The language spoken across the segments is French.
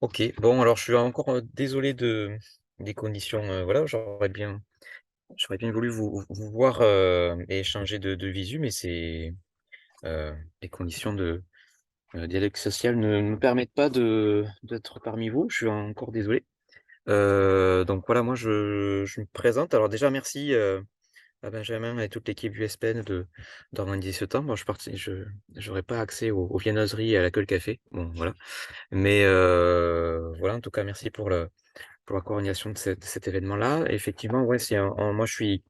Ok, bon, alors je suis encore désolé des conditions. Voilà, j'aurais bien voulu vous voir et échanger de visu, mais les conditions de dialogue social ne me permettent pas d'être parmi vous. Je suis encore désolé. Donc voilà, moi je me présente. Alors déjà, merci à Benjamin et toute l'équipe du SPN d'organiser ce temps. Moi, je n'aurais pas accès aux viennoiseries et à la queue le café. Bon, voilà. Mais voilà, en tout cas, merci pour la coordination de cet événement-là. Effectivement, ouais, moi je suis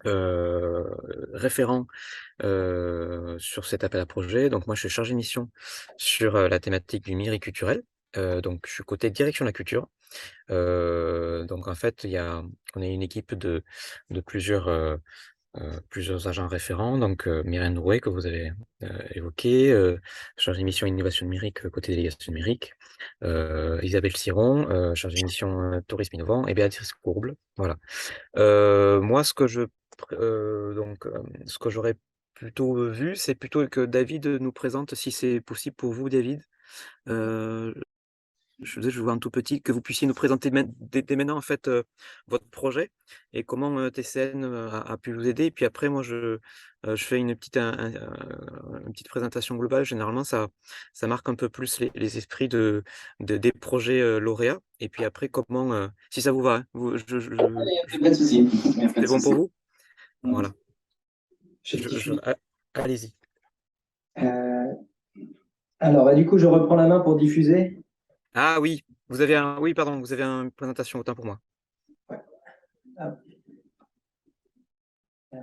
euh, référent sur cet appel à projet. Donc moi je suis chargé de mission sur la thématique du miriculturel. Donc je suis côté direction de la culture. Donc en fait, on est une équipe de plusieurs agents référents, donc Myrène Drouet que vous avez évoqué, chargée de mission innovation numérique côté délégation numérique, Isabelle Ciron, chargée de mission tourisme innovant, et Béatrice Courble. Voilà. Moi, ce que j'aurais plutôt vu, c'est plutôt que David nous présente, si c'est possible pour vous, David. Euh, je vois un tout petit, que vous puissiez nous présenter dès maintenant en fait votre projet et comment TCN a pu vous aider. Et puis après, moi, je fais une petite présentation globale. Généralement, ça marque un peu plus les esprits des projets lauréats. Et puis après, si ça vous va, hein, Il n'y a pas de souci. Il n'y a pas de c'est bon pour souci. vous? Mm. Voilà. Je Je, je- diffuse. a- Allez-y. Euh, alors, bah, du coup, je reprends la main pour diffuser. Ah oui, oui, pardon, vous avez une présentation, autant pour moi. Ouais. Hop. Euh,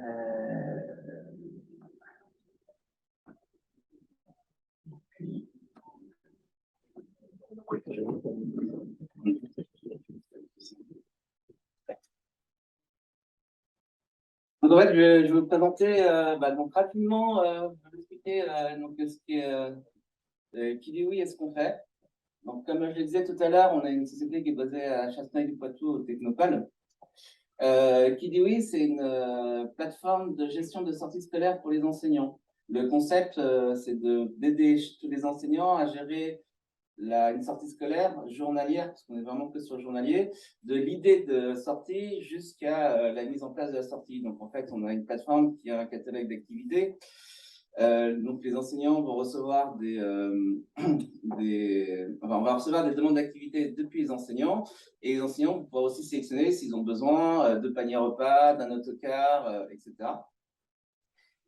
Donc, en fait, je vais vous présenter donc rapidement, je vais vous expliquer ce qui est Kidiwi et ce qu'on fait. Donc, comme je le disais tout à l'heure, on a une société qui est basée à Chasseneuil-du-Poitou, au Technopole. Kidiwi, c'est une plateforme de gestion de sorties scolaires pour les enseignants. Le concept, c'est d'aider tous les enseignants à gérer une sortie scolaire journalière, parce qu'on est vraiment que sur le journalier, de l'idée de sortie jusqu'à la mise en place de la sortie. Donc, en fait, on a une plateforme qui a un catalogue d'activités. Donc, les enseignants vont recevoir on va recevoir des demandes d'activités depuis les enseignants, et les enseignants vont pouvoir aussi sélectionner s'ils ont besoin de paniers repas, d'un autocar, etc.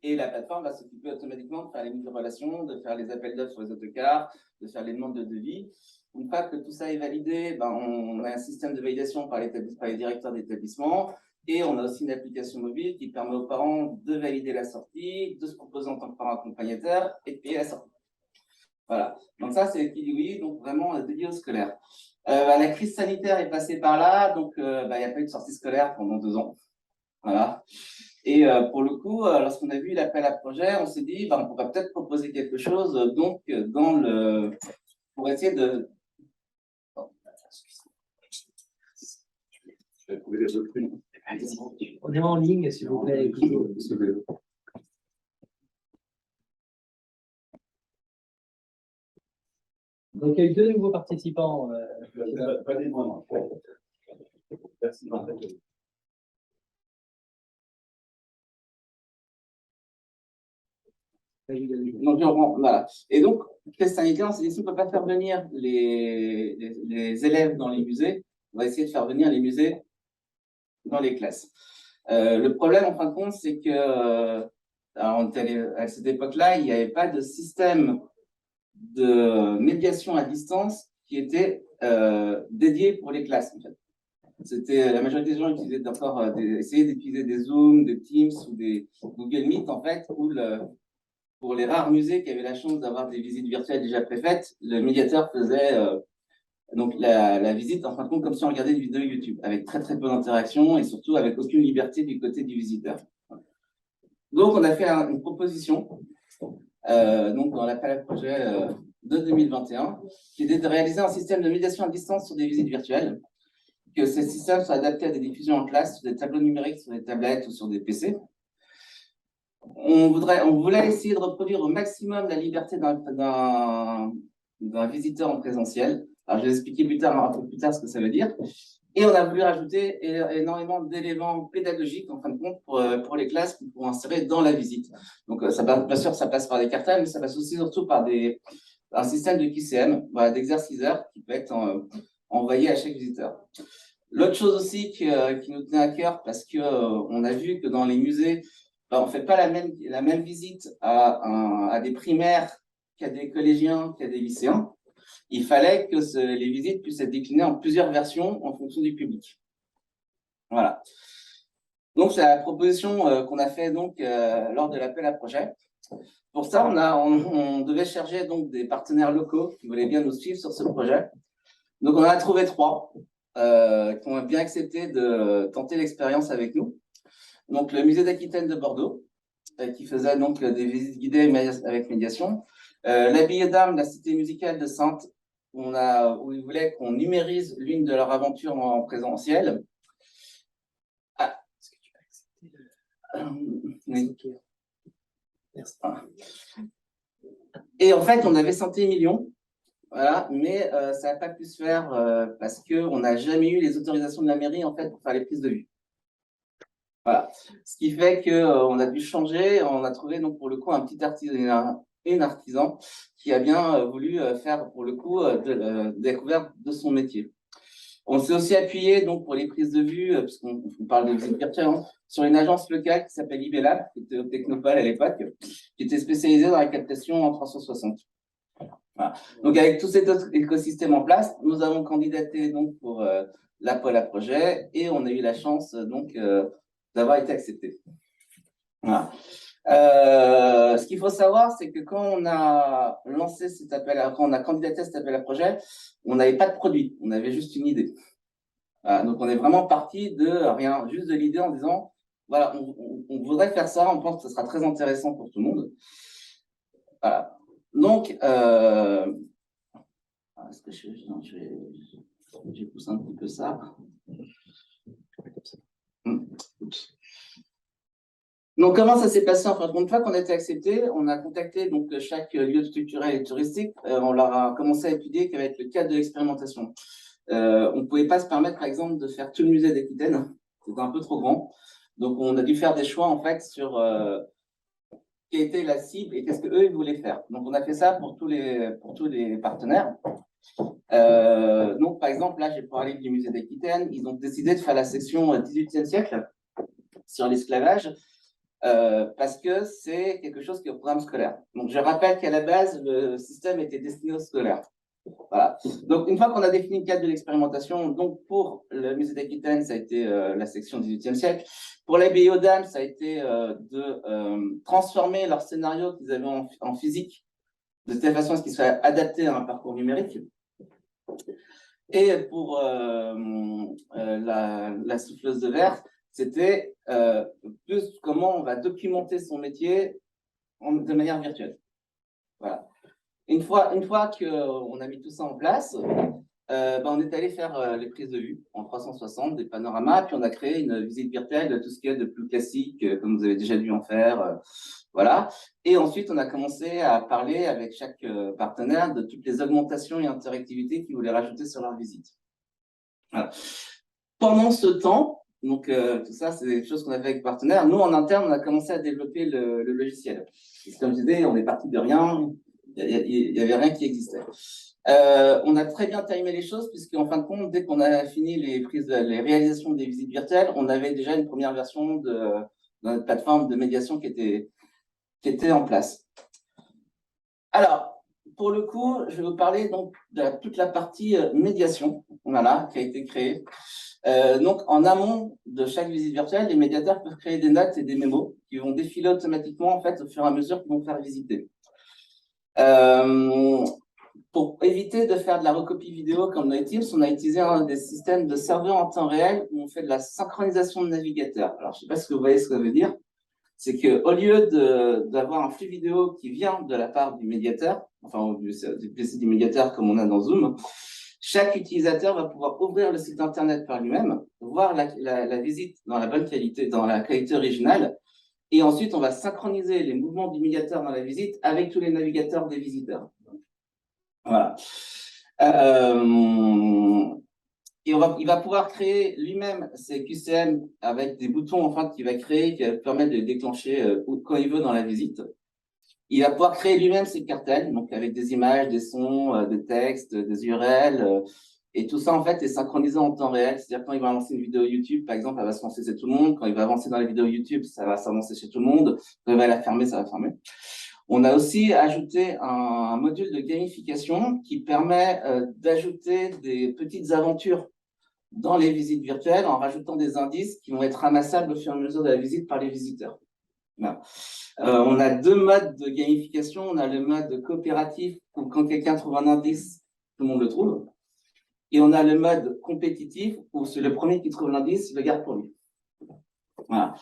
Et la plateforme va s'occuper automatiquement de faire les mises en relation, de faire les appels d'offres sur les autocars, de faire les demandes de devis. Une fois que tout ça est validé, on a un système de validation par les directeurs d'établissement, et on a aussi une application mobile qui permet aux parents de valider la sortie, de se proposer en tant que parent accompagnateur et de payer la sortie. Voilà. Donc ça, c'est Kidiwi, donc vraiment dédié aux scolaires. La crise sanitaire est passée par là, donc il n'y a pas eu de sortie scolaire pendant 2 ans. Voilà. Et pour le coup, lorsqu'on a vu l'appel à projet, on s'est dit, on pourrait peut-être proposer quelque chose, pour essayer de. Oh, je vais trouver les autres. On est en ligne, s'il vous plaît. Donc, il y a eu 2 nouveaux participants. Pas des moindres. Merci. Donc, voilà. Et donc, test sanitaire, on s'est dit, si on ne peut pas faire venir les élèves dans les musées, on va essayer de faire venir les musées dans les classes. Le problème, en fin de compte, c'est que à cette époque-là, il n'y avait pas de système de médiation à distance qui était dédié pour les classes. En fait. La majorité des gens utilisaient essayaient d'utiliser des Zoom, des Teams ou des Google Meet, en fait, pour les rares musées qui avaient la chance d'avoir des visites virtuelles déjà préfaites, le médiateur faisait donc la visite, en fin de compte, comme si on regardait une vidéo YouTube, avec très très peu d'interaction et surtout avec aucune liberté du côté du visiteur. Donc, on a fait une proposition donc dans l'appel à projet de 2021, qui était de réaliser un système de médiation à distance sur des visites virtuelles, que ces systèmes soient adaptés à des diffusions en classe, sur des tableaux numériques, sur des tablettes ou sur des PC. On voulait essayer de reproduire au maximum la liberté d'un visiteur en présentiel, Alors, je vais expliquer un peu plus tard ce que ça veut dire. Et on a voulu rajouter énormément d'éléments pédagogiques, en fin de compte, pour les classes pour insérer dans la visite. Donc, bien sûr, ça passe par des cartables, mais ça passe aussi surtout par un système de QCM, voilà, d'exerciceurs qui peut être envoyé à chaque visiteur. L'autre chose aussi qui nous tenait à cœur, parce que on a vu que dans les musées, on ne fait pas la même visite à des primaires qu'à des collégiens, qu'à des lycéens. Il fallait que les visites puissent être déclinées en plusieurs versions en fonction du public. Voilà. Donc, c'est la proposition qu'on a fait donc, lors de l'appel à projet. Pour ça, on devait chercher donc, des partenaires locaux qui voulaient bien nous suivre sur ce projet. Donc, on en a trouvé 3 qui ont bien accepté de tenter l'expérience avec nous. Donc, le musée d'Aquitaine de Bordeaux, qui faisait donc des visites guidées avec médiation. L'Abbaye d'Armes, la cité musicale de Saintes, où ils voulaient qu'on numérise l'une de leurs aventures en présentiel. Ah, est-ce que tu peux accepter oui. Merci. Et en fait, on avait 100 millions, voilà, mais ça n'a pas pu se faire parce qu'on n'a jamais eu les autorisations de la mairie en fait, pour faire les prises de vue. Voilà. Ce qui fait qu'on a dû changer, on a trouvé donc pour le coup un petit artisan qui a bien voulu faire pour le coup découverte de son métier. On s'est aussi appuyé donc pour les prises de vue, puisqu'on parle de visite virtuelle, hein, sur une agence locale qui s'appelle IBLab, qui était au Technopole à l'époque, qui était spécialisée dans la captation en 360. Voilà. Donc avec tout cet autre écosystème en place, nous avons candidaté donc pour l'appel à projet et on a eu la chance donc d'avoir été accepté. Voilà. Ce qu'il faut savoir, c'est que quand on a lancé quand on a candidaté à cet appel à projet, on n'avait pas de produit, on avait juste une idée. Voilà, donc on est vraiment parti de rien, juste de l'idée en disant, voilà, on voudrait faire ça, on pense que ce sera très intéressant pour tout le monde. Voilà. Donc, est-ce que je pousse un petit peu ça. Donc, comment ça s'est passé en fin de compte? Une fois qu'on a été accepté, on a contacté donc chaque lieu culturel et touristique. On leur a commencé à étudier quel va être le cadre de l'expérimentation. On ne pouvait pas se permettre, par exemple, de faire tout le musée d'Aquitaine. C'était un peu trop grand. Donc, on a dû faire des choix, en fait, sur quelle était la cible et qu'est-ce qu'eux, ils voulaient faire. Donc, on a fait ça pour tous les partenaires. Donc, par exemple, là, j'ai parlé du musée d'Aquitaine. Ils ont décidé de faire la section 18e siècle sur l'esclavage parce que c'est quelque chose qui est au programme scolaire. Donc, je rappelle qu'à la base, le système était destiné aux scolaires. Voilà. Donc, une fois qu'on a défini le cadre de l'expérimentation, donc pour le musée d'Aquitaine, ça a été la section 18e siècle. Pour l'abbaye aux Dames, ça a été de transformer leur scénario qu'ils avaient en physique de telle façon à ce qu'il soit adapté à un parcours numérique. Et pour la souffleuse de verre, c'était plus comment on va documenter son métier de manière virtuelle. Voilà. Une fois qu'on a mis tout ça en place, on est allé faire les prises de vue en 360, des panoramas, puis on a créé une visite virtuelle de tout ce qu'il y a de plus classique, comme vous avez déjà dû en faire. Voilà. Et ensuite, on a commencé à parler avec chaque partenaire de toutes les augmentations et interactivités qu'ils voulaient rajouter sur leur visite. Voilà. Pendant ce temps, donc tout ça, c'est des choses qu'on a fait avec les partenaires. Nous, en interne, on a commencé à développer le logiciel. Et comme je disais, on est parti de rien. Il n'y avait rien qui existait. On a très bien timé les choses, puisqu'en fin de compte, dès qu'on a fini les réalisations des visites virtuelles, on avait déjà une première version de notre plateforme de médiation qui était en place. Alors, pour le coup, je vais vous parler donc de toute la partie médiation, voilà, qui a été créée. Donc, en amont de chaque visite virtuelle, les médiateurs peuvent créer des notes et des mémos qui vont défiler automatiquement en fait au fur et à mesure qu'ils vont faire visiter. Pour éviter de faire de la recopie vidéo comme dans Teams, on a utilisé un des systèmes de serveurs en temps réel où on fait de la synchronisation de navigateurs. Alors, je ne sais pas si vous voyez ce que ça veut dire. C'est qu'au lieu d'avoir un flux vidéo qui vient de la part du médiateur, enfin du PC du médiateur comme on a dans Zoom, chaque utilisateur va pouvoir ouvrir le site internet par lui-même, voir la visite dans la bonne qualité, dans la qualité originale, et ensuite on va synchroniser les mouvements du médiateur dans la visite avec tous les navigateurs des visiteurs. Voilà. Et il va pouvoir créer lui-même ses QCM avec des boutons en fait, qu'il va créer, qui va permettre de déclencher quand il veut dans la visite. Il va pouvoir créer lui-même ses cartels, donc avec des images, des sons, des textes, des URL. Et tout ça, en fait, est synchronisé en temps réel. C'est-à-dire, quand il va lancer une vidéo YouTube, par exemple, elle va se lancer chez tout le monde. Quand il va avancer dans la vidéo YouTube, ça va s'avancer chez tout le monde. Quand il va la fermer, ça va fermer. On a aussi ajouté un module de gamification qui permet d'ajouter des petites aventures dans les visites virtuelles en rajoutant des indices qui vont être ramassables au fur et à mesure de la visite par les visiteurs. Voilà. On a deux modes de gamification. On a le mode coopératif où quand quelqu'un trouve un indice, tout le monde le trouve. Et on a le mode compétitif où c'est le premier qui trouve l'indice, le garde pour lui. Voilà.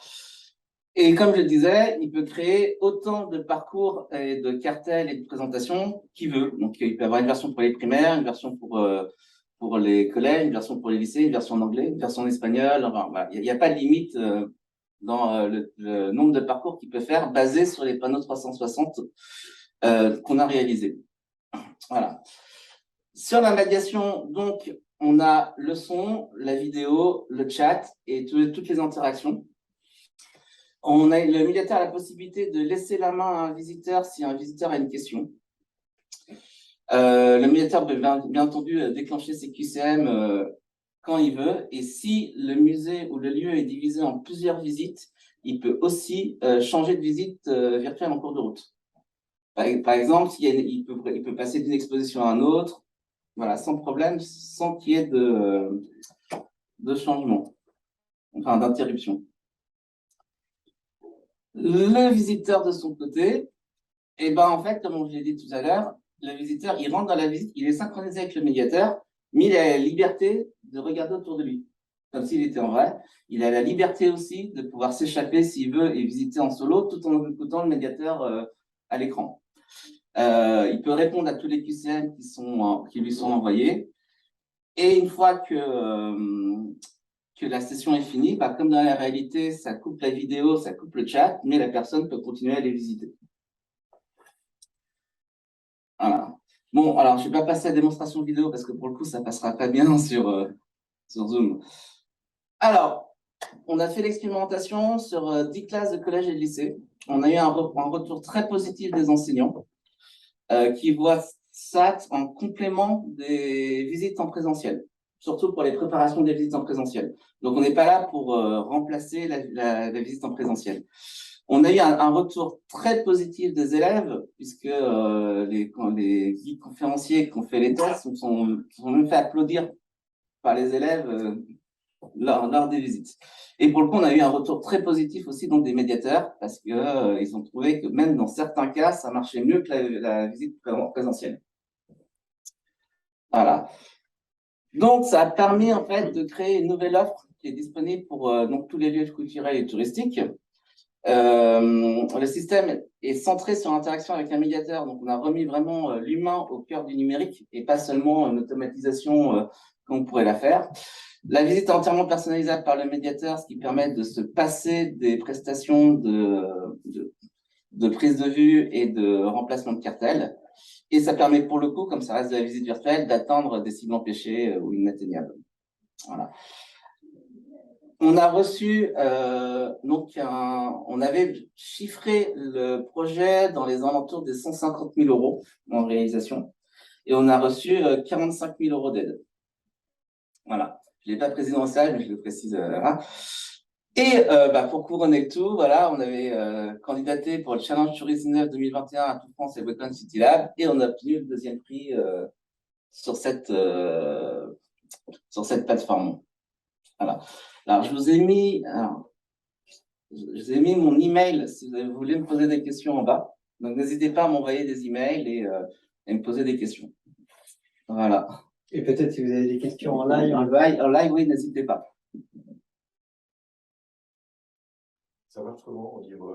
Et comme je le disais, il peut créer autant de parcours et de cartels et de présentations qu'il veut. Donc, il peut avoir une version pour les primaires, une version pour les collèges, une version pour les lycées, une version en anglais, une version en espagnol. Enfin, voilà. Il n'y a pas de limite dans le nombre de parcours qu'il peut faire basé sur les panneaux 360 qu'on a réalisés. Voilà. Sur la médiation, donc, on a le son, la vidéo, le chat et toutes les interactions. Le médiateur a la possibilité de laisser la main à un visiteur si un visiteur a une question. Le médiateur peut bien entendu déclencher ses QCM quand il veut. Et si le musée ou le lieu est divisé en plusieurs visites, il peut aussi changer de visite virtuelle en cours de route. Par exemple, il peut passer d'une exposition à une autre, voilà, sans problème, sans qu'il y ait de changement, enfin d'interruption. Le visiteur de son côté, et ben en fait, comme je l'ai dit tout à l'heure, le visiteur, il rentre dans la visite, il est synchronisé avec le médiateur, mais il a la liberté de regarder autour de lui, comme s'il était en vrai. Il a la liberté aussi de pouvoir s'échapper s'il veut et visiter en solo, tout en écoutant le médiateur à l'écran. Il peut répondre à tous les QCM qui lui sont envoyés. Et une fois que la session est finie, bah, comme dans la réalité, ça coupe la vidéo, ça coupe le chat, mais la personne peut continuer à les visiter. Voilà. Bon, alors, je ne vais pas passer à la démonstration vidéo parce que pour le coup, ça ne passera pas bien sur Zoom. Alors, on a fait l'expérimentation sur 10 classes de collège et de lycée. On a eu un retour très positif des enseignants qui voient ça en complément des visites en présentiel, surtout pour les préparations des visites en présentiel. Donc, on n'est pas là pour remplacer la visite en présentiel. On a eu un retour très positif des élèves, puisque les guides conférenciers qui ont fait les tests sont même fait applaudir par les élèves lors des visites. Et pour le coup, on a eu un retour très positif aussi donc, des médiateurs, parce qu'ils ont trouvé que même dans certains cas, ça marchait mieux que la visite présentielle. Voilà. Donc, ça a permis en fait de créer une nouvelle offre qui est disponible pour donc, tous les lieux culturels et touristiques. Le système est centré sur l'interaction avec un médiateur, donc on a remis vraiment l'humain au cœur du numérique et pas seulement une automatisation comme on pourrait la faire. La visite est entièrement personnalisable par le médiateur, ce qui permet de se passer des prestations de prise de vue et de remplacement de cartels. Et ça permet pour le coup, comme ça reste de la visite virtuelle, d'atteindre des cibles empêchées ou inatteignables. Voilà. On a reçu, on avait chiffré le projet dans les alentours des 150 000 euros en réalisation et on a reçu 45 000 euros d'aide. Voilà. Je ne l'ai pas précisé dans le slide, mais je le précise là. Et pour couronner le tout, voilà, on avait candidaté pour le Challenge Tourisme 9 2021 à Tout France et Wacom City Lab et on a obtenu le deuxième prix sur cette plateforme. Voilà. Alors, je vous ai mis mon email si vous voulez me poser des questions en bas. Donc, n'hésitez pas à m'envoyer des emails et me poser des questions. Voilà. Et peut-être si vous avez des questions en live. En live, oui, n'hésitez pas. Ça marche comment au niveau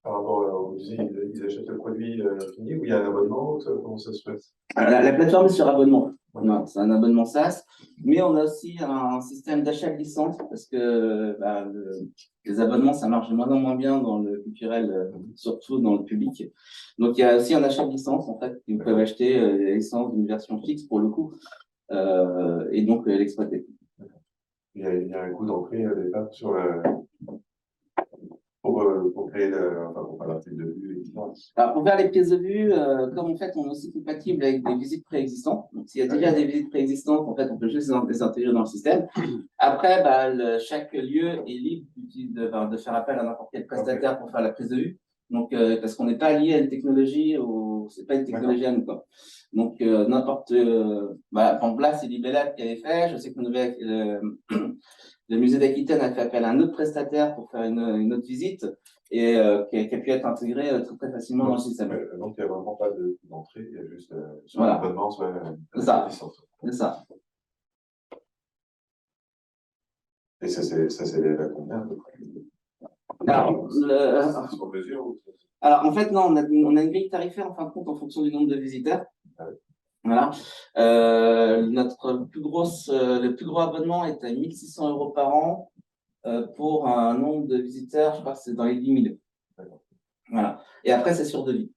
Par rapport aux musées, ils achètent le produit fini ou il y a un abonnement? Comment ça se passe? La plateforme est sur abonnement. Ouais. Non, c'est un abonnement SaaS, mais on a aussi un système d'achat de licence parce que les abonnements, ça marche de moins en moins bien dans le culturel, surtout dans le public. Donc, il y a aussi un achat de licence, en fait, ils peuvent acheter la licence d'une version fixe pour le coup, et donc l'exploiter. Il y a un coût d'entrée au départ sur pour créer pour faire la prise de vue, etc. Alors, pour faire les prises de vue, comme en fait, on est aussi compatible avec des visites préexistantes. Donc, s'il y a déjà des visites préexistantes, en fait, on peut juste les intégrer dans le système. Après, chaque lieu est libre de faire appel à n'importe quel prestataire pour faire la prise de vue. Donc, parce qu'on n'est pas lié à une technologie, c'est pas une technologie à nous, quoi. Donc, n'importe, par exemple, là, c'est Libellab qui avait fait. Je sais que le musée d'Aquitaine a fait appel à un autre prestataire pour faire une autre visite et qui a pu être intégré très facilement dans le système. Donc, il n'y a vraiment pas d'entrée, il y a juste soit Voilà. un abonnement, soit C'est ça. licence. C'est ça. Et ça, c'est à combien à peu près? Alors, mesure ou... alors, en fait, non, on a une grille tarifaire en fin de compte en fonction du nombre de visiteurs. Ah oui. Voilà. Le plus gros abonnement est à 1 600 € par an pour un nombre de visiteurs, je crois que c'est dans les 10 000. Voilà. Et après, c'est sur devis.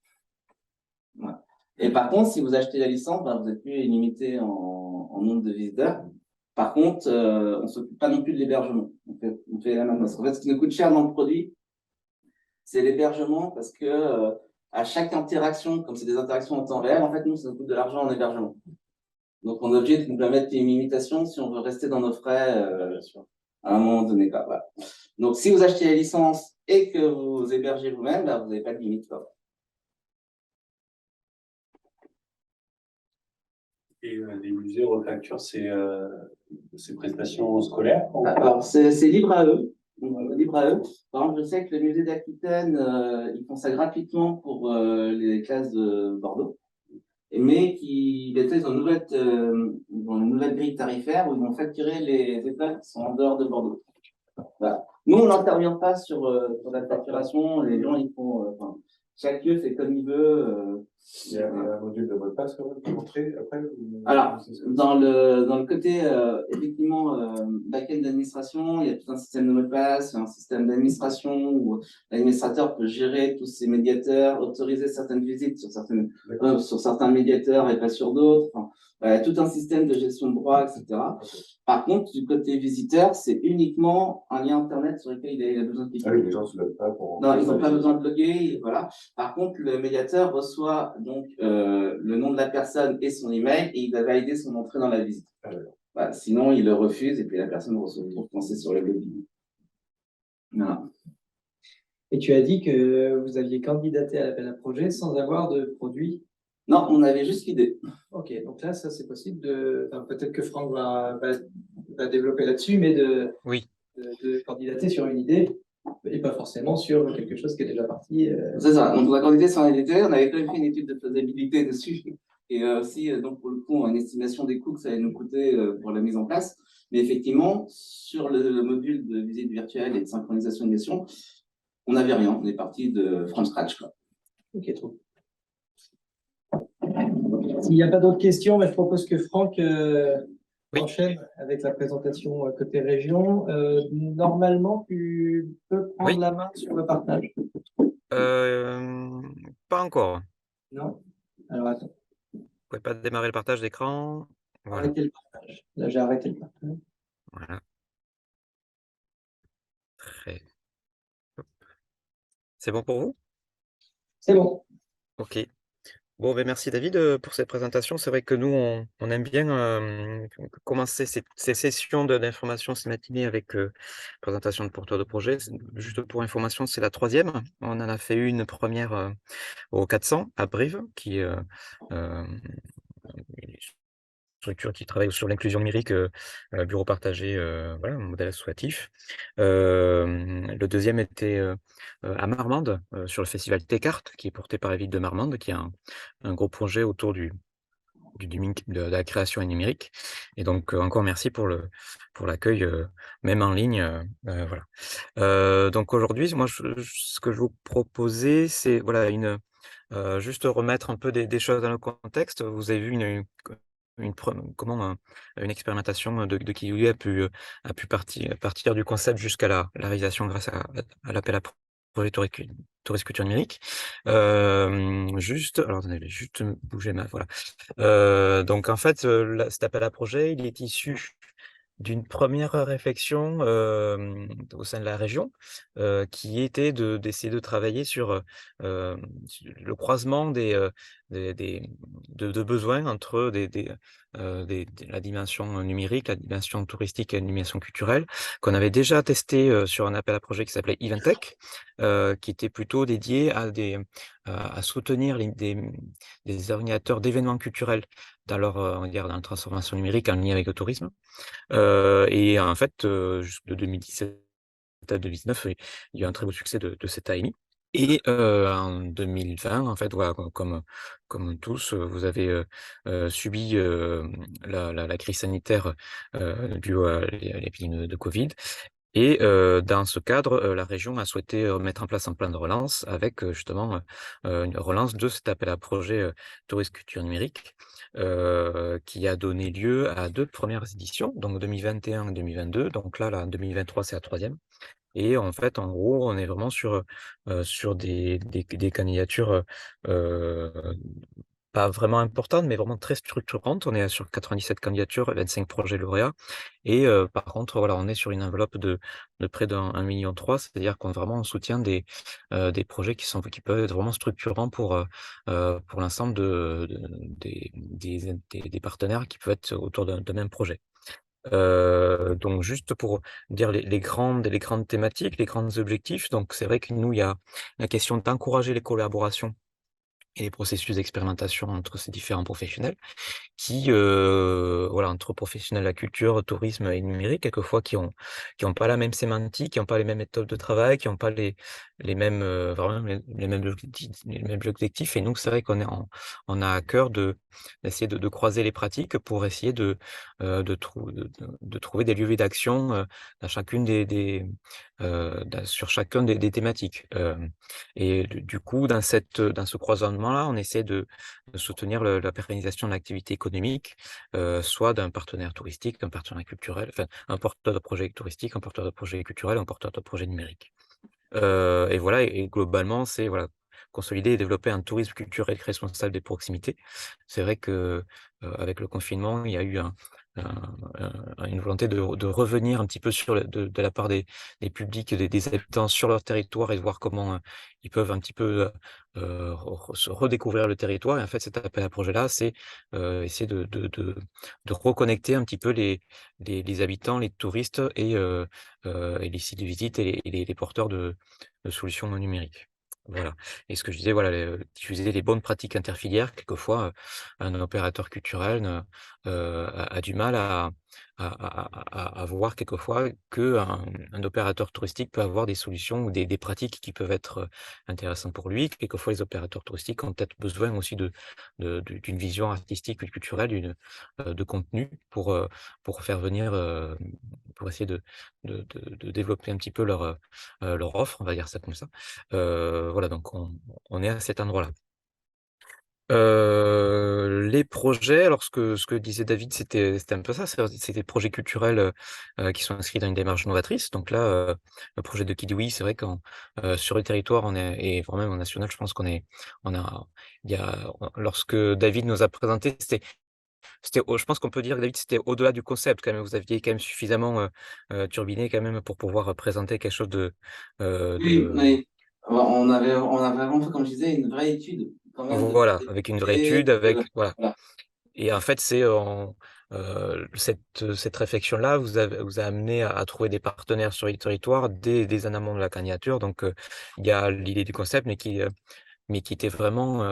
Voilà. Et par contre, si vous achetez la licence, vous n'êtes plus limité en nombre de visiteurs. Par contre, on ne s'occupe pas non plus de l'hébergement. On fait la même chose. En fait, ce qui nous coûte cher dans le produit, c'est l'hébergement parce que à chaque interaction, comme c'est des interactions en temps réel, en fait, nous, ça nous coûte de l'argent en hébergement. Donc, on est obligé de compléter une limitation si on veut rester dans nos frais à un moment donné. Voilà. Donc, si vous achetez la licence et que vous hébergez vous-même, vous n'avez pas de limite. Et les musées refacturent ces prestations scolaires? Alors, c'est libre à eux. Libre à eux. Par exemple, je sais que le musée d'Aquitaine, ils font ça gratuitement pour les classes de Bordeaux. Mais ils ont une nouvelle grille tarifaire où ils vont facturer les écoles qui sont en dehors de Bordeaux. Voilà. Nous, on n'intervient pas sur la facturation. Les gens, ils font. Chaque lieu fait comme il veut. Il y a un module de mot de passe pour montrer après Alors, dans le côté, effectivement, back-end d'administration, il y a tout un système de mot de passe, un système d'administration où l'administrateur peut gérer tous ses médiateurs, autoriser certaines visites sur certains médiateurs et pas sur d'autres. Enfin, il y a tout un système de gestion de droit, etc. Okay. Par contre, du côté visiteur, c'est uniquement un lien Internet sur lequel il a besoin de cliquer. Ah oui, les gens ne se loguent pas pour... Non, ils n'ont pas besoin de loguer, voilà. Par contre, le médiateur reçoit donc le nom de la personne et son email et il va valider son entrée dans la visite. Voilà, sinon, il le refuse et puis la personne se retrouve coincée sur le login. Voilà. Et tu as dit que vous aviez candidaté à l'appel à projet sans avoir de produit? Non, on avait juste l'idée. Ok, donc là, ça c'est possible peut-être que Franck va développer là-dessus, mais Oui. de candidater sur une idée et pas forcément sur quelque chose qui est déjà parti. C'est ça, donc on a candidaté sur une idée, on avait quand même fait une étude de faisabilité dessus et aussi, donc pour le coup, une estimation des coûts que ça allait nous coûter pour la mise en place. Mais effectivement, sur le module de visite virtuelle et de synchronisation de gestion, on n'avait rien, on est parti from scratch, quoi. Ok, trop. S'il n'y a pas d'autres questions, je propose que Franck enchaîne avec la présentation côté région. Normalement, tu peux prendre la main sur le partage. Pas encore. Non? Alors attends. Vous pouvez pas démarrer le partage d'écran. Voilà. Arrêtez le partage. Là, j'ai arrêté le partage. Voilà. Très. C'est bon pour vous? C'est bon. Ok. Bon, ben merci David pour cette présentation. C'est vrai que nous, on aime bien commencer ces sessions d'information ces matinées avec présentation de porteurs de projet. Juste pour information, c'est la 3e. On en a fait une première au 400 à Brive, qui est une structure qui travaille sur l'inclusion numérique, bureau partagé, voilà, un modèle associatif. Le 2e était à Marmande, sur le festival Técart, qui est porté par la ville de Marmande, qui a un gros projet autour du de la création et numérique. Et donc, encore merci pour l'accueil, même en ligne, voilà. Donc aujourd'hui, moi, ce que je vous proposais, c'est voilà juste remettre un peu des choses dans le contexte. Vous avez vu une expérimentation de Kiwi a pu partir du concept jusqu'à la réalisation grâce à l'appel à projet Tourisme Culture Numérique. Alors attendez, je vais juste bouger voilà. Donc en fait, cet appel à projet, il est issu d'une première réflexion, au sein de la région, qui était d'essayer de travailler sur le croisement de besoins entre la dimension numérique, la dimension touristique et la dimension culturelle, qu'on avait déjà testé, sur un appel à projet qui s'appelait Eventech, qui était plutôt dédié à soutenir des organisateurs d'événements culturels dans leur, on va dire, dans la transformation numérique en lien avec le tourisme. Et en fait, de 2017 à 2019, il y a eu un très beau succès de cette AMI. Et en 2020, en fait, voilà, comme tous, vous avez subi la crise sanitaire due à l'épidémie de Covid. Et dans ce cadre, la région a souhaité mettre en place un plan de relance avec justement une relance de cet appel à projet Tourisme Culture Numérique, qui a donné lieu à 2 premières éditions, donc 2021 et 2022. Donc là, en 2023, c'est la troisième. Et en fait, en gros, on est vraiment sur des candidatures pas vraiment importantes, mais vraiment très structurantes. On est sur 97 candidatures, 25 projets lauréats. Et par contre, voilà, on est sur une enveloppe de près d'1,3 million, c'est-à-dire qu'on vraiment en soutient des projets qui peuvent être vraiment structurants pour l'ensemble des partenaires qui peuvent être autour d'un même projet. Donc juste pour dire les grandes thématiques, les grands objectifs. Donc c'est vrai que nous, il y a la question d'encourager les collaborations et les processus d'expérimentation entre ces différents professionnels qui, voilà, entre professionnels de la culture, tourisme et numérique, quelquefois qui ont pas la même sémantique, qui ont pas les mêmes méthodes de travail, qui ont pas les mêmes, vraiment les mêmes objectifs. Et nous, c'est vrai on a à cœur d'essayer de croiser les pratiques pour essayer de trouver des leviers d'action, dans chacune sur chacun des thématiques. Et du coup, dans ce croisonnement-là, on essaie de soutenir la pérennisation de l'activité économique, soit d'un partenaire touristique, d'un partenaire culturel, enfin, un porteur de projet touristique, un porteur de projet culturel, un porteur de projet numérique. Et voilà, et globalement, c'est voilà, consolider et développer un tourisme culturel responsable des proximités. C'est vrai que, avec le confinement, il y a eu une volonté de revenir un petit peu de la part des publics, des habitants sur leur territoire et de voir comment, ils peuvent un petit peu, se redécouvrir le territoire. Et en fait, cet appel à projet-là, c'est, essayer de reconnecter un petit peu les habitants, les touristes et les sites de visite et les porteurs de solutions non numériques. Voilà. Et ce que je disais, voilà, diffuser les bonnes pratiques interfilières. Quelquefois, un opérateur culturel a du mal à voir quelquefois qu'un opérateur touristique peut avoir des solutions ou des pratiques qui peuvent être intéressantes pour lui. Quelquefois, les opérateurs touristiques ont peut-être besoin aussi d'une vision artistique ou culturelle, de contenu pour faire venir, pour essayer de développer un petit peu leur offre, on va dire ça comme ça. Voilà, donc on est à cet endroit-là. Les projets, alors ce que disait David, c'était un peu ça, c'est des projets culturels qui sont inscrits dans une démarche novatrice. Donc là, le projet de Kidoui, c'est vrai qu'on sur le territoire, et vraiment au national, je pense on a il y a lorsque David nous a présenté, je pense qu'on peut dire, David, c'était au-delà du concept quand même. Vous aviez quand même suffisamment turbiné quand même pour pouvoir présenter quelque chose Oui, de oui. On a vraiment fait, comme je disais, une vraie étude quand même de voilà, avec une vraie faisabilité, étude, avec voilà. voilà. Et en fait, cette réflexion-là vous a amené à trouver des partenaires sur les territoires dès en amont de la candidature. Donc, il y a l'idée du concept, mais qui était vraiment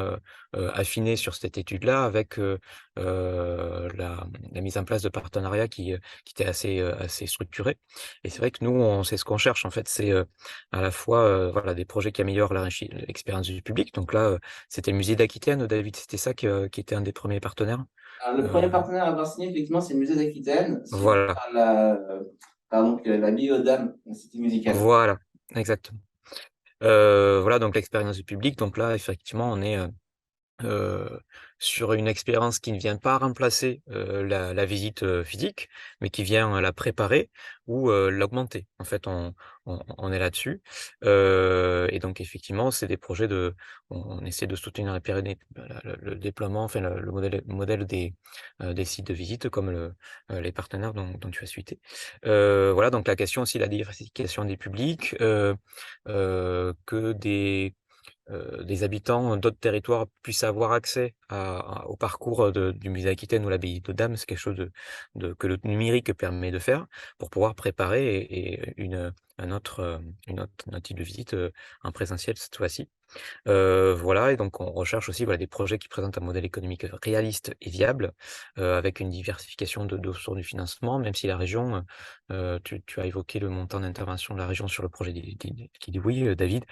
affiné sur cette étude-là avec la mise en place de partenariats qui étaient assez structurés. Et c'est vrai que nous, c'est ce qu'on cherche en fait, c'est à la fois voilà, des projets qui améliorent l'expérience du public. Donc là, c'était le musée d'Aquitaine, David, c'était ça qui était un des premiers partenaires? Alors, le premier partenaire à avoir signé, effectivement, c'est le Musée d'Aquitaine, suivi Voilà, par donc, la Biodame, l'Institut musical. voilà, exactement. Voilà, donc l'expérience du public. Donc là, effectivement, on est sur une expérience qui ne vient pas remplacer la visite physique, mais qui vient la préparer ou l'augmenter. En fait, on est là-dessus. Et donc, effectivement, c'est des projets on essaie de soutenir le déploiement, enfin le modèle des sites de visite, comme les partenaires dont tu as cité. Voilà, donc la question aussi de la diversification des publics, que des habitants d'autres territoires puissent avoir accès au parcours du musée Aquitaine ou l'abbaye de Dame. C'est quelque chose que le numérique permet de faire pour pouvoir préparer un autre type de visite en présentiel cette fois-ci. Voilà, et donc on recherche aussi des projets qui présentent un modèle économique réaliste et viable, avec une diversification de sources de financement, même si la région, tu as évoqué le montant d'intervention de la région sur le projet qui dit oui, David,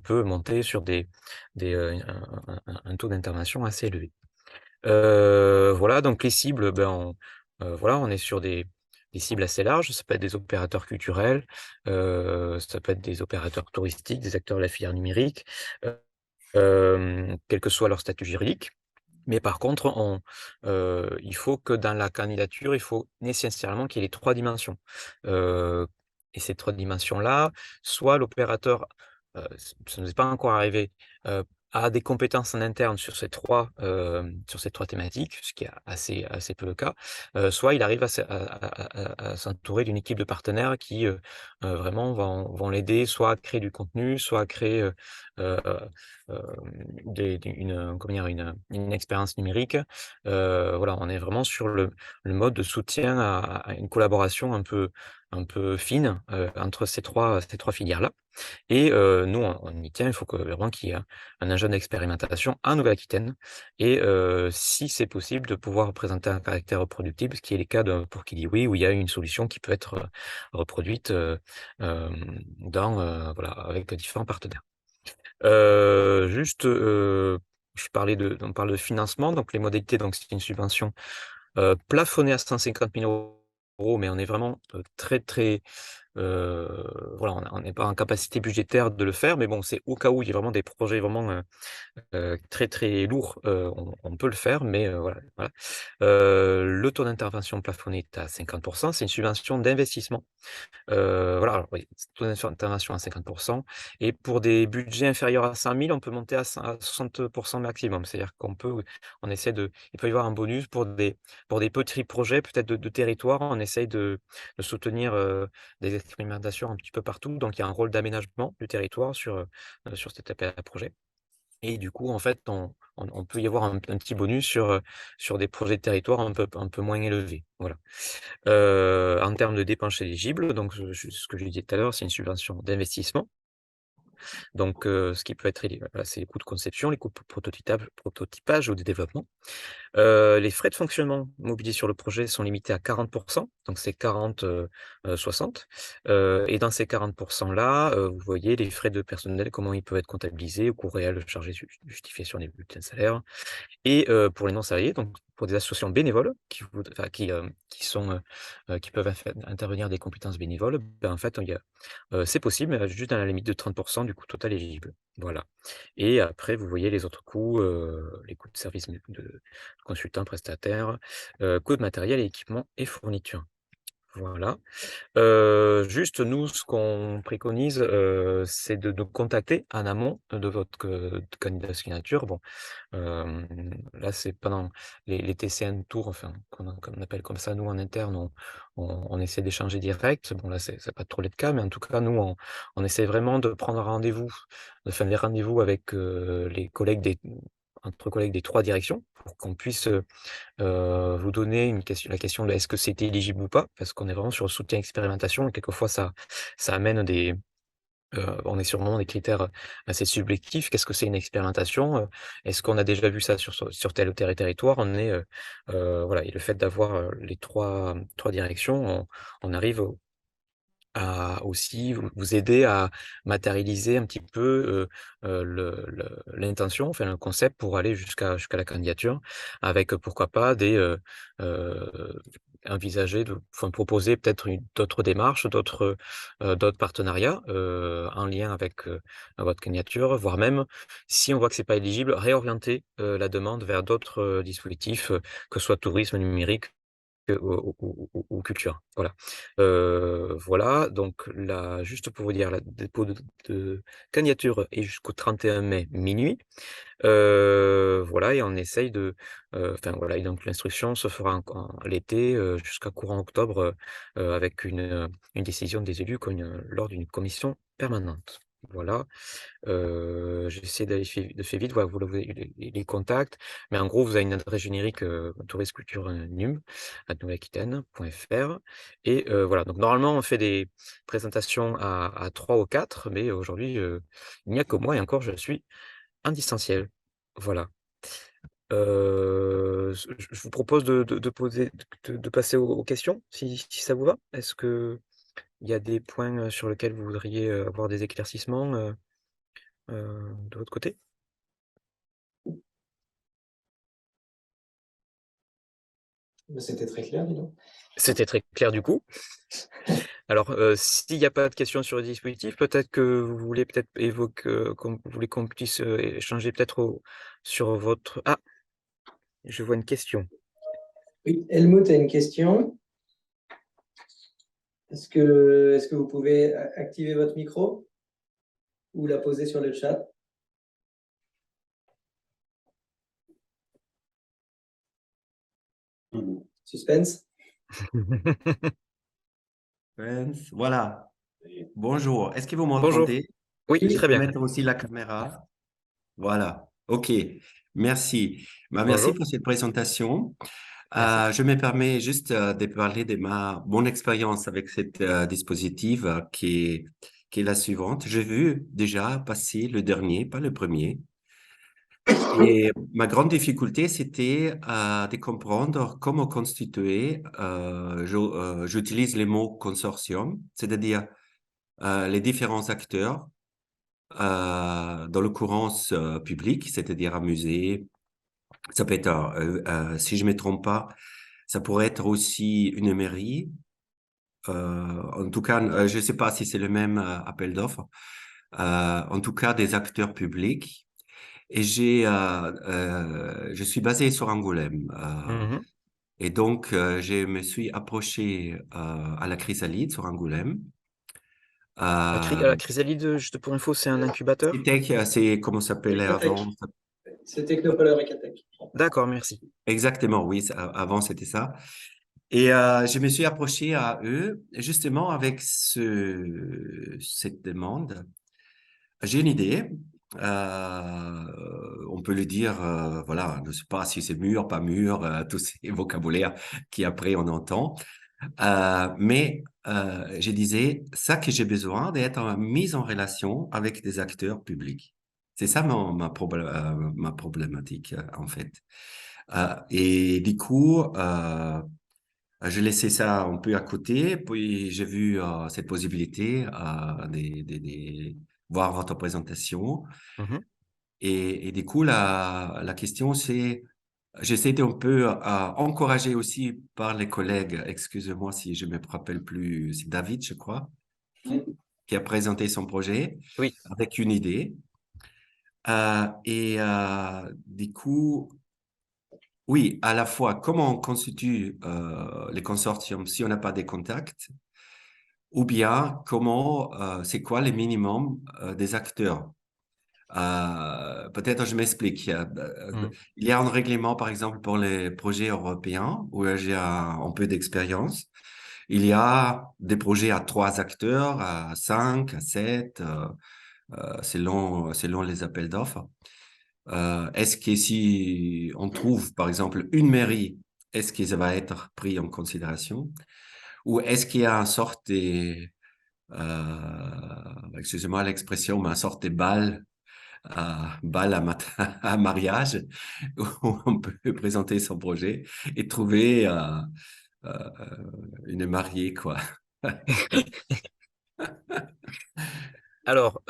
peut monter sur un taux d'intervention assez élevé. Voilà, donc les cibles, voilà, on est sur des cibles assez larges. Ça peut être des opérateurs culturels, ça peut être des opérateurs touristiques, des acteurs de la filière numérique, quel que soit leur statut juridique. Mais par contre, il faut que dans la candidature, il faut nécessairement qu'il y ait les 3 dimensions. Et ces 3 dimensions-là, soit l'opérateur, ça ne nous est pas encore arrivé, a des compétences en interne sur ces trois thématiques, ce qui est assez peu le cas, soit il arrive à s'entourer d'une équipe de partenaires qui, vraiment vont l'aider soit à créer du contenu, soit à créer, heu comment dire? Une expérience numérique. Voilà, on est vraiment sur le mode de soutien à une collaboration un peu fine, entre ces trois filières-là. Et nous, on y tient. Il faut vraiment qu'il y ait un agent d'expérimentation en Nouvelle-Aquitaine et si c'est possible, de pouvoir présenter un caractère reproductible, ce qui est le cas pour Qui dit oui, où il y a une solution qui peut être reproduite voilà, avec différents partenaires. Juste, on parle de financement, donc les modalités, donc c'est une subvention plafonnée à 150 000 €, mais on est vraiment très, très, voilà, on n'est pas en capacité budgétaire de le faire, mais bon, c'est au cas où il y a vraiment des projets vraiment très, très lourds, on peut le faire, mais voilà, voilà. Le taux d'intervention plafonné est à 50%. C'est une subvention d'investissement. Voilà, alors oui, taux d'intervention à 50%, et pour des budgets inférieurs à 100 000, on peut monter à 60% maximum. C'est-à-dire on essaie il peut y avoir un bonus pour des petits projets, peut-être de territoire. On essaye de soutenir des expérimentations un petit peu partout. Donc il y a un rôle d'aménagement du territoire sur cet appel à projet. Et du coup, en fait, on peut y avoir un petit bonus sur des projets de territoire un peu moins élevés. Voilà. En termes de dépenses éligibles, donc ce que je disais tout à l'heure, c'est une subvention d'investissement. Donc ce qui peut être voilà, c'est les coûts de conception, les coûts de prototypage ou de développement. Les frais de fonctionnement mobilisés sur le projet sont limités à 40%, donc c'est 40, 60. Et dans ces 40% là, vous voyez les frais de personnel, comment ils peuvent être comptabilisés au coût réel chargé justifié sur les bulletins de salaire. Et pour les non-salariés, donc pour des associations bénévoles qui peuvent intervenir des compétences bénévoles, en fait, c'est possible, mais juste dans la limite de 30% du coût total éligible. Voilà. Et après, vous voyez les autres coûts, les coûts de services de consultants, prestataires, coûts de matériel et équipement et fournitures. Voilà. Juste nous, ce qu'on préconise, c'est de nous contacter en amont de votre candidature. Bon, là, c'est pendant les TCN Tours, enfin, qu'on appelle comme ça, nous, en interne, on essaie d'échanger direct. Bon, là, c'est pas trop le cas, mais en tout cas, nous, on essaie vraiment de prendre rendez-vous, de faire des rendez-vous avec entre collègues des 3 directions, pour qu'on puisse vous donner la question de est-ce que c'est éligible ou pas, parce qu'on est vraiment sur le soutien expérimentation et quelquefois ça amène on est sur vraiment des critères assez subjectifs. Qu'est-ce que c'est une expérimentation? Est-ce qu'on a déjà vu ça sur tel ou tel territoire? Voilà, et le fait d'avoir les trois directions, on arrive à aussi vous aider à matérialiser un petit peu l'intention, enfin le concept pour aller jusqu'à la candidature, avec pourquoi pas envisager enfin proposer peut-être d'autres démarches, d'autres partenariats en lien avec votre candidature, voire même si on voit que c'est pas éligible, réorienter la demande vers d'autres dispositifs, que ce soit tourisme numérique ou culture, voilà. Voilà, donc là, juste pour vous dire, le dépôt de candidature est jusqu'au 31 mai minuit. Voilà, et on essaye enfin voilà, et donc l'instruction se fera en l'été, jusqu'à courant octobre, avec une décision des élus lors d'une commission permanente. Voilà. J'essaie de faire vite, voilà, vous avez les contacts, mais en gros, vous avez une adresse générique, Tourisme Culture, NUM @nouvelle-aquitaine.fr et voilà, donc normalement, on fait des présentations à 3 ou 4, mais aujourd'hui, il n'y a que moi et encore je suis en distanciel. Voilà. Je vous propose de passer aux questions, si ça vous va? Est-ce qu'il y a des points, sur lesquels vous voudriez, avoir des éclaircissements, de votre côté? C'était très clair, dis donc. C'était très clair du coup. Alors, s'il n'y a pas de questions sur le dispositif, peut-être que vous voulez peut-être évoquer, vous voulez qu'on puisse, échanger peut-être sur votre ah! Je vois une question. Oui, Helmut a une question. Est-ce que vous pouvez activer votre micro ou la poser sur le chat? Suspense. Voilà. Bonjour. Est-ce que vous Bonjour. m'entendez? Oui, Oui. Je très peux bien. mettre aussi la caméra. Voilà. OK. Merci. Merci Bonjour. pour cette présentation. Merci. Je me permets juste de parler de mon expérience avec ce dispositif qui est la suivante. J'ai vu déjà passer le dernier, pas le premier. Et ma grande difficulté, c'était de comprendre comment constituer, j'utilise les mots consortium, c'est-à-dire les différents acteurs dans l'occurrence publique, c'est-à-dire un musée. Ça peut être, si je ne me trompe pas, ça pourrait être aussi une mairie. En tout cas, je ne sais pas si c'est le même appel d'offres. En tout cas, des acteurs publics. Et je suis basé sur Angoulême. Mmh. Et donc, je me suis approché à la Chrysalide sur Angoulême. La chrysalide, juste pour info, c'est un incubateur? C'est comment ça s'appelait Ecatech. avant? C'est Technopoleur Ecatech. D'accord, merci. Exactement, oui, avant c'était ça. Et je me suis approché à eux justement avec cette demande. J'ai une idée. On peut le dire, voilà, je ne sais pas si c'est mûr, pas mûr, tous ces vocabulaires qui après on entend. Mais je disais, ça que j'ai besoin d'être mis en relation avec des acteurs publics. C'est ça ma problématique, en fait. Et du coup, j'ai laissé ça un peu à côté, puis j'ai vu cette possibilité de voir votre présentation. Mmh. Et du coup, la question, c'est, j'essaie d'un peu encouragé aussi par les collègues, excusez-moi si je me rappelle plus, c'est David, je crois, Oui. qui a présenté son projet Oui. avec une idée. Du coup, oui, à la fois, comment on constitue les consortiums si on n'a pas de contacts, ou bien comment, c'est quoi les minimums des acteurs. Peut-être je m'explique. Mmh. Il y a un règlement, par exemple, pour les projets européens, où j'ai un peu d'expérience. Il y a des projets à 3 acteurs, à 5, à 7, selon les appels d'offres. Est-ce que si on trouve, par exemple, une mairie, est-ce que ça va être pris en considération? Ou est-ce qu'il y a une sorte de, excusez-moi l'expression, mais une sorte de bal à mariage, où on peut présenter son projet et trouver une mariée, quoi. Alors,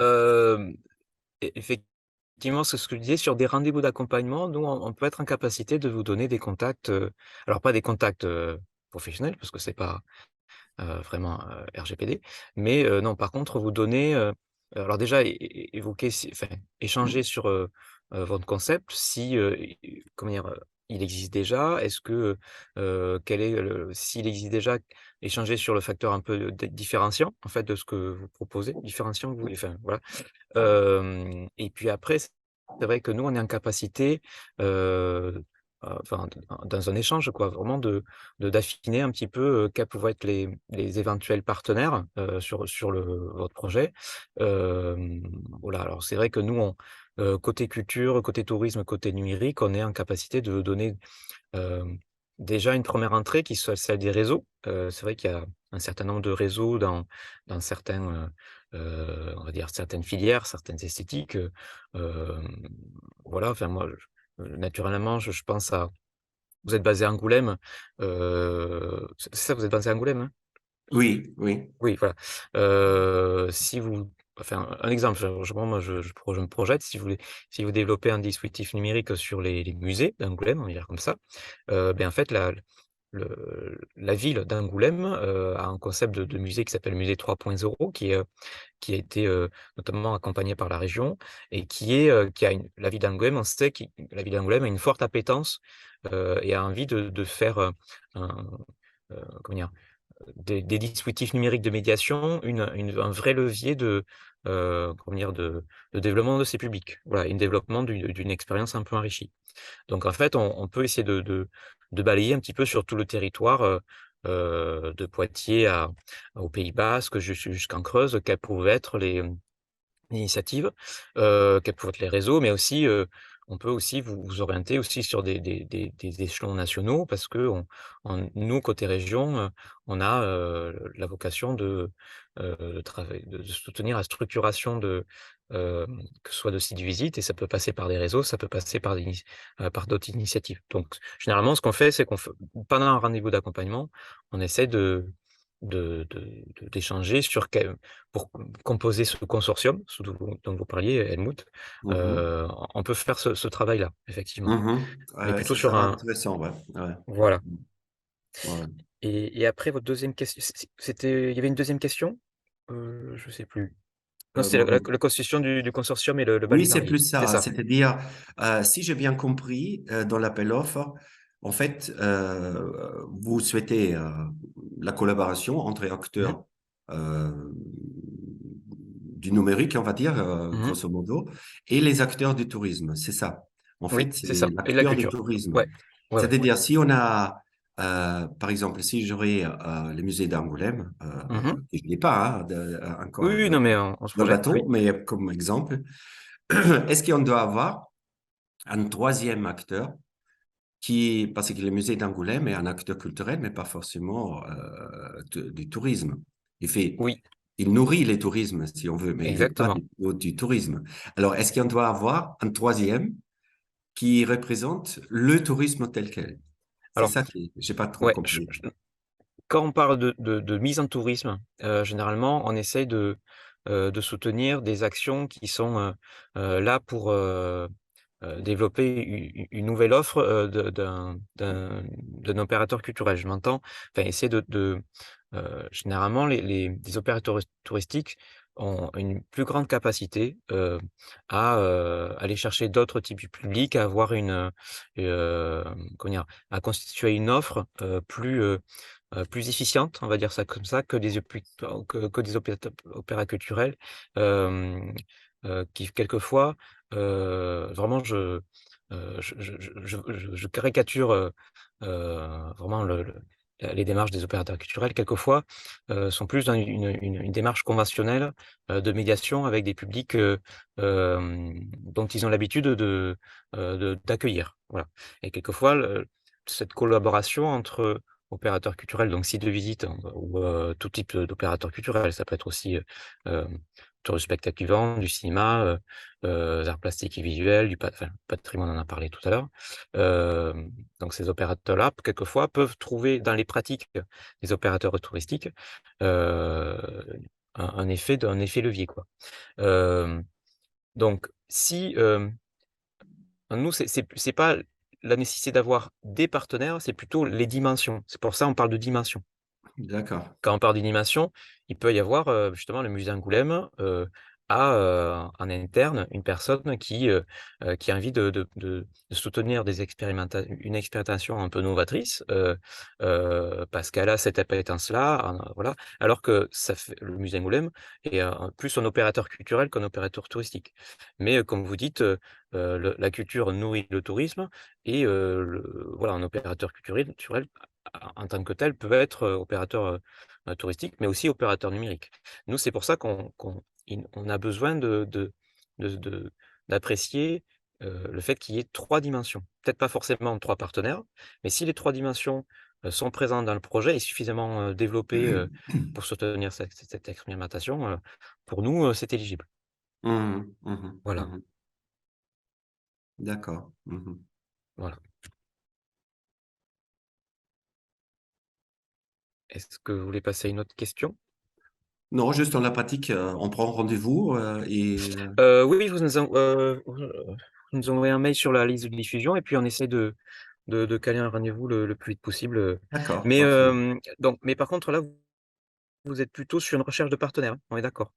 effectivement, c'est ce que je disais, sur des rendez-vous d'accompagnement, nous, on peut être en capacité de vous donner des contacts, alors pas des contacts professionnels, parce que c'est pas vraiment RGPD, mais non, par contre, vous donner, alors déjà, évoquer, enfin, échanger sur votre concept, si, comment dire, il existe déjà, est-ce que, quel est s'il existe déjà, échanger sur le facteur un peu différenciant, en fait, de ce que vous proposez, différenciant, vous voulez, enfin, voilà. Et puis après, c'est vrai que nous, on est en capacité, enfin, dans un échange, quoi, vraiment d'affiner un petit peu, quels pouvaient être les éventuels partenaires, sur votre projet. Voilà, alors c'est vrai que nous, côté culture, côté tourisme, côté numérique, on est en capacité de donner déjà une première entrée qui soit celle des réseaux. C'est vrai qu'il y a un certain nombre de réseaux dans certains, on va dire certaines filières, certaines esthétiques, voilà, enfin moi, naturellement, je pense à vous êtes basé à Angoulême, c'est ça, vous êtes basé à Angoulême, hein? Oui, oui. Oui, voilà. Si vous enfin, un exemple, moi, je me projette, si vous développez un dispositif numérique sur les musées d'Angoulême, on va dire comme ça, en fait, la ville d'Angoulême, a un concept de musée qui s'appelle Musée 3.0 qui a été, notamment accompagné par la région et qui a la ville d'Angoulême, on sait que la ville d'Angoulême a une forte appétence, et a envie de faire, un, comment dire? Des dispositifs numériques de médiation, un vrai levier comment dire? De développement de ces publics. Voilà, et développement d'une expérience un peu enrichie. Donc en fait, on peut essayer de balayer un petit peu sur tout le territoire, de Poitiers au Pays basque, jusqu'en Creuse, quelles pouvaient être l'initiative, quels peuvent être les réseaux, mais aussi, on peut aussi vous orienter aussi sur des échelons nationaux parce nous, côté région, on a, la vocation de soutenir la structuration que ce soit de sites visite et ça peut passer par des réseaux, ça peut passer par d'autres initiatives. Donc généralement, ce qu'on fait, c'est pendant un rendez-vous d'accompagnement, on essaie d'échanger pour composer ce consortium dont vous parliez, Helmut, Mhm. on peut faire ce travail-là, effectivement. Mhm. Mais Ouais, plutôt ça sur sera un intéressant, ouais. Ouais. voilà. Ouais. Et après votre deuxième question, il y avait une deuxième question? Je sais plus. Non, c'était Bon, la constitution du consortium et le oui, c'est balutardier. plus C'est ça. ça. C'est-à-dire, si j'ai bien compris, dans l'appel offre, en fait, vous souhaitez la collaboration entre Mmh. acteurs du numérique, on va dire, Mmh. grosso modo, et les acteurs du tourisme. C'est ça. En Oui, fait, c'est c'est ça et de la l'acteur du culture. tourisme. Ouais. Ouais, ouais. C'est-à-dire, si on a, par exemple, si j'aurais le musée d'Angoulême, Mmh. que je n'ai pas hein, Oui, encore oui, non, mais on se dans le projette, bateau, oui. mais comme exemple, est-ce qu'on doit avoir un troisième acteur parce que le musée d'Angoulême est un acteur culturel, mais pas forcément du tourisme. Oui, Il nourrit le tourisme, si on veut, mais il n'est pas exactement. du tourisme. Alors, est-ce qu'on doit avoir un troisième qui représente le tourisme tel quel? C'est Alors, ça que j'ai pas trop ouais, compris. quand on parle de mise en tourisme, généralement, on essaye de soutenir des actions qui sont, là pour, développer une nouvelle offre, d'un opérateur culturel. Je m'entends, enfin essayer généralement les opérateurs touristiques ont une plus grande capacité, à, aller chercher d'autres types de publics, à avoir comment dire? À constituer une offre, plus efficiente, on va dire ça comme ça, que des opéras culturels, qui quelquefois, vraiment je caricature, vraiment les démarches des opérateurs culturels quelquefois, sont plus dans une démarche conventionnelle, de médiation avec des publics, dont ils ont l'habitude d'accueillir. Voilà et quelquefois cette collaboration entre opérateurs culturels, donc sites de visite ou tout type d'opérateur culturel, ça peut être aussi, du spectacle vivant, du cinéma, arts plastiques et visuels, enfin, patrimoine, on en a parlé tout à l'heure. Donc ces opérateurs-là, quelquefois, peuvent trouver dans les pratiques des opérateurs touristiques, heu, un effet levier, quoi. Donc si, nous, c'est pas la nécessité d'avoir des partenaires, c'est plutôt les dimensions. C'est pour ça on parle de dimensions. D'accord. Quand on parle d'animation, il peut y avoir, justement le musée Angoulême, a, en interne une personne qui a envie de soutenir une expérimentation un peu novatrice, parce qu'elle a cette appétence-là, voilà. Alors que le musée Angoulême est, plus un opérateur culturel qu'un opérateur touristique. Mais, comme vous dites, la culture nourrit le tourisme et voilà, un opérateur culturel en tant que tel peut être, opérateur, touristique, mais aussi opérateur numérique. Nous, c'est pour ça on a besoin de d'apprécier, le fait qu'il y ait 3 dimensions. Peut-être pas forcément 3 partenaires, mais si les 3 dimensions, sont présentes dans le projet et suffisamment, développées, pour soutenir cette expérimentation, pour nous, c'est éligible. Mhm, mhm, Voilà, mhm. D'accord. Mhm. voilà. Est-ce que vous voulez passer à une autre question? Non, juste dans la pratique, on prend rendez-vous Oui, vous nous envoyez un mail sur la liste de diffusion et puis on essaie de caler un rendez-vous le plus vite possible, D'accord, mais parfait. mais par contre là, vous êtes plutôt sur une recherche de partenaires, hein? On est d'accord?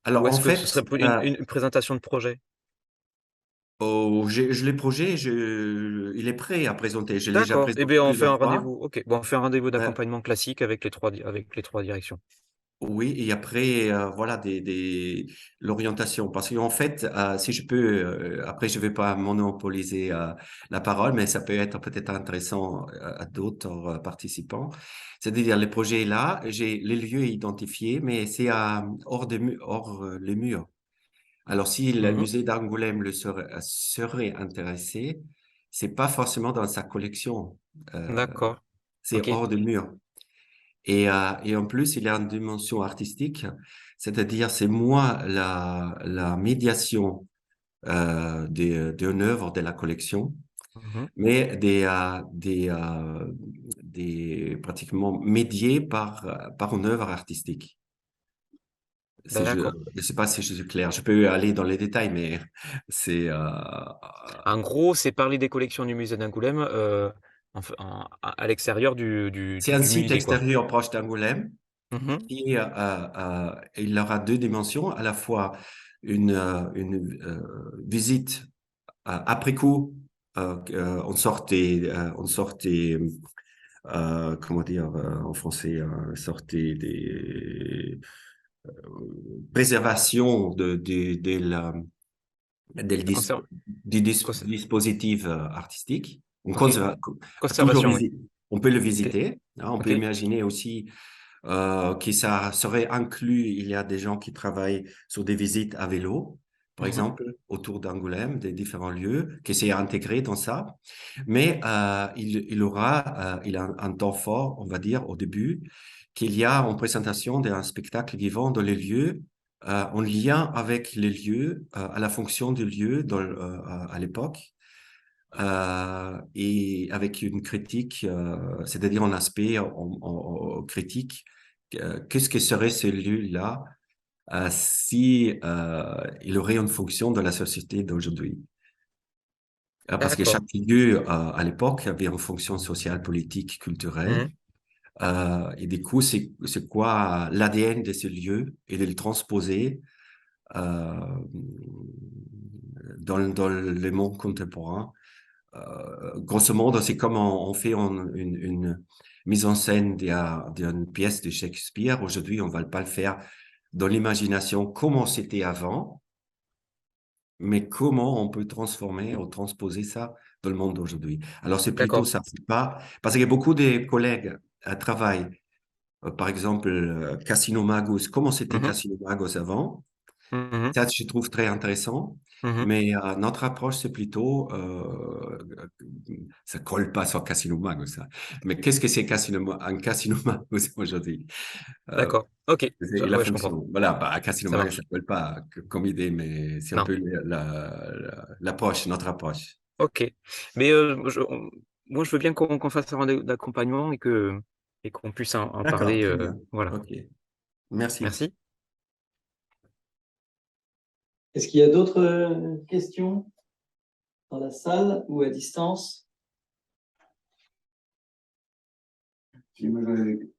Ou Alors, en est-ce que ce fait, serait pour une présentation de projet? je l'ai projet, il est prêt à présenter. Je l'ai déjà D'accord, et présenté bien on fait un plusieurs fois. rendez-vous, OK. Bon, on fait un rendez-vous Euh, d'accompagnement classique avec les 3 directions. oui, et après, voilà, l'orientation. Parce qu'en fait, si je peux, après, je vais pas monopoliser la parole, mais ça peut être peut-être intéressant à d'autres participants. C'est-à-dire, le projet est là, j'ai les lieux identifiés, mais c'est hors les murs. Alors, si le Mmh. musée d'Angoulême serait intéressé, c'est pas forcément dans sa collection. Euh, D'accord, c'est OK. hors de mur. Et en plus, il y a une dimension artistique, c'est-à-dire c'est moi la médiation d'une œuvre de la collection, Mmh. mais pratiquement médiés par une œuvre artistique. Si je D'accord. ne sais pas si je suis clair. Je peux aller dans les détails, mais c'est En gros, c'est parler des collections du musée d'Angoulême, à l'extérieur c'est un du site musée, quoi. extérieur proche d'Angoulême. Mmh. Il aura deux dimensions, à la fois une visite après coup, on sortait, comment dire en français, sortait des préservations del dis- Conser conser dispositif artistique. OK. Toujours Conservation, oui. visite. On peut le OK. visiter, hein. On peut OK. imaginer aussi que ça serait inclus. Il y a des gens qui travaillent sur des visites à vélo, par Mmh. exemple, autour d'Angoulême, des différents lieux, que c'est intégré dans ça. Mais il a un temps fort, on va dire, au début, qu'il y a en présentation d'un spectacle vivant dans les lieux, en lien avec les lieux, à la fonction du lieu à l'époque et avec une critique, c'est-à-dire un aspect en critique. Qu'est-ce que serait ce lieu-là si il aurait une fonction dans la société d'aujourd'hui? Parce que D'accord. chaque lieu à l'époque avait une fonction sociale, politique, culturelle. Mmh. Et du coup, c'est quoi l'ADN de ce lieu et de le transposer euh, dans le monde contemporain. Grosso modo, c'est comme on fait une mise en scène d'une pièce de Shakespeare. Aujourd'hui, on va pas le faire dans l'imagination comment c'était avant, mais comment on peut transformer ou transposer ça dans le monde d'aujourd'hui. Alors, c'est plutôt D'accord. ça. C'est pas, parce que beaucoup de collègues travaillent, par exemple, Casino Magus, comment c'était Mmh mh. Casino Magus avant. Mmh. Ça, je trouve très intéressant. Mmh. Mais notre approche, c'est plutôt, ça colle pas sur Casino Mago, ça. Mais qu'est-ce que c'est un Casino Mago aujourd'hui? Euh, D'accord. OK. et la Ouais, je comprends. fonction. Voilà, bah, Casino Ça Mago, ça marche. colle pas comme idée, mais c'est un Non. peu l'approche, notre approche. OK. Mais, moi, je veux bien qu'on fasse un rendez-vous d'accompagnement et qu'on puisse en D'accord, parler, très bien. voilà. OK. Merci. Merci. Est-ce qu'il y a d'autres questions dans la salle ou à distance? Si, moi,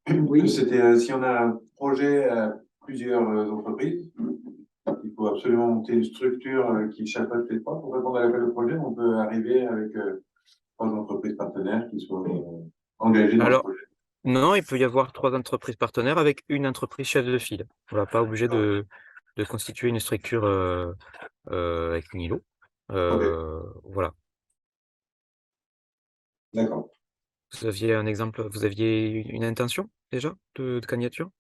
Oui. c'était si on a un projet à plusieurs entreprises, il faut absolument monter une structure qui chapeaute les trois pour répondre à l'appel de projet. On peut arriver avec trois entreprises partenaires qui sont engagées dans le Alors, projet. non, il peut y avoir 3 entreprises partenaires avec une entreprise chef de file. On va pas obligé de constituer une structure avec une îlot. Voilà. D'accord. Vous aviez un exemple, vous aviez une intention déjà de candidature?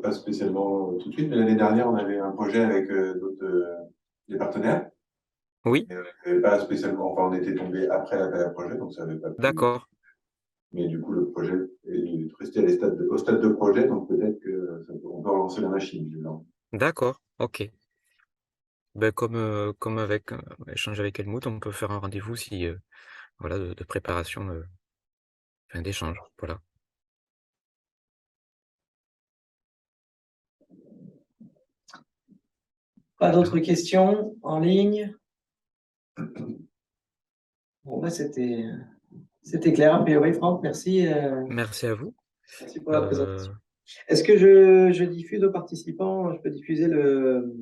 Pas spécialement tout de suite, mais l'année dernière, on avait un projet avec d'autres des partenaires. Oui, Et pas spécialement, enfin, on était tombé après l'appel à projet, donc ça n'avait pas pu. d'accord, Mais du coup, le projet est resté au stade de projet, donc peut-être que on peut relancer la machine. d'accord, ok. Ben, comme avec échange avec Helmut, on peut faire un rendez-vous si voilà de préparation enfin, d'échange. Voilà. Pas d'autres questions en ligne? Bon, bah, c'était clair, a priori, Franck. Merci. Merci à vous. Merci pour la présentation. Est-ce que je diffuse aux participants, je peux diffuser le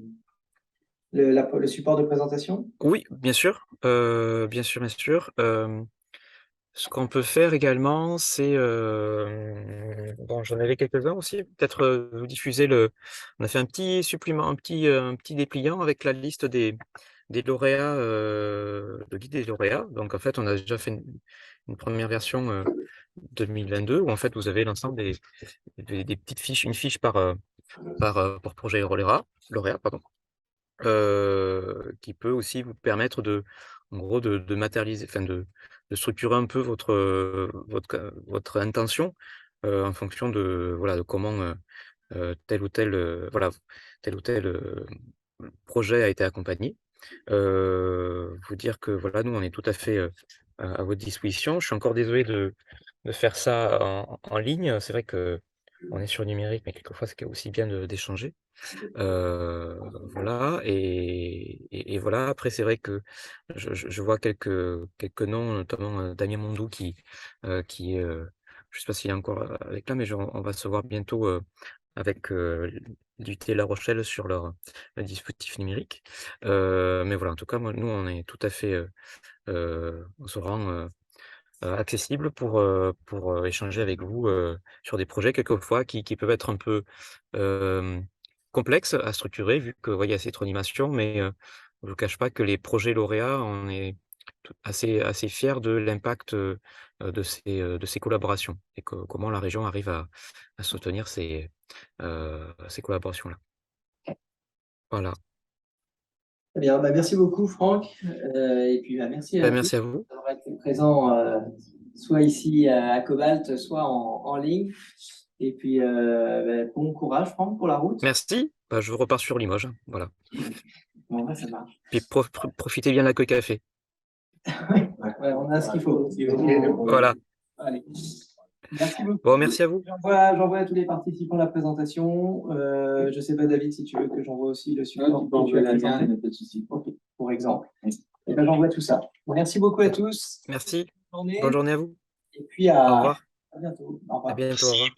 support de présentation? Oui, bien sûr, bien sûr, bien sûr. Ce qu'on peut faire également, c'est, bon, j'en avais quelques-uns aussi, peut-être, vous diffuser on a fait un petit supplément, un petit dépliant avec la liste des lauréats, le guide des lauréats. Donc en fait, on a déjà fait une 1re version, 2022 où en fait, vous avez l'ensemble des petites fiches, une fiche par projet lauréat, pardon. Qui peut aussi vous permettre en gros de matérialiser, enfin de structurer un peu votre intention, en fonction de voilà, de comment, tel ou tel, voilà, tel ou tel, projet a été accompagné. Vous dire que voilà, nous on est tout à fait, à votre disposition. Je suis encore désolé de faire ça en ligne. C'est vrai qu'on est sur le numérique, mais quelquefois c'est aussi bien d'échanger. Voilà et voilà. Après, c'est vrai que je vois quelques noms, notamment, Damien Mondou qui est, je sais pas s'il est encore, avec là, mais on va se voir bientôt, avec, l'UT La Rochelle sur leur, dispositif numérique. Mais voilà, en tout cas, moi, nous, on est tout à fait, on se rend, accessible pour, échanger avec vous, sur des projets quelquefois qui peuvent être un peu, hem, complexes à structurer vu que, ouais, il y a cette animation, mais, je vous cache pas que les projets lauréats, on est assez fiers de l'impact, de ces collaborations et comment la région arrive à soutenir ces collaborations-là. Voilà. Très bien, bah, merci beaucoup Franck. Et puis bah, merci à Bah, tous merci à vous. d'avoir été présents soit ici à Cobalt, soit en ligne. Et puis bah, bon courage Franck pour la route. Merci. Bah, je repars sur Limoges, voilà. Bon, bah, ça marche. Puis profitez bien de l'accueil café. Ouais, on a ce qu'il faut. Voilà. Allez. Merci beaucoup. Bon, merci à vous. J'envoie à tous les participants la présentation. Je ne sais pas, David, si tu veux que j'envoie aussi le support que tu as présenté. Ok, pour exemple. Et ben, j'envoie tout ça. Merci beaucoup à tous. Merci. Bonne journée. Bonne journée à vous. Et puis Au revoir. à bientôt. Au À revoir. bientôt. Au revoir.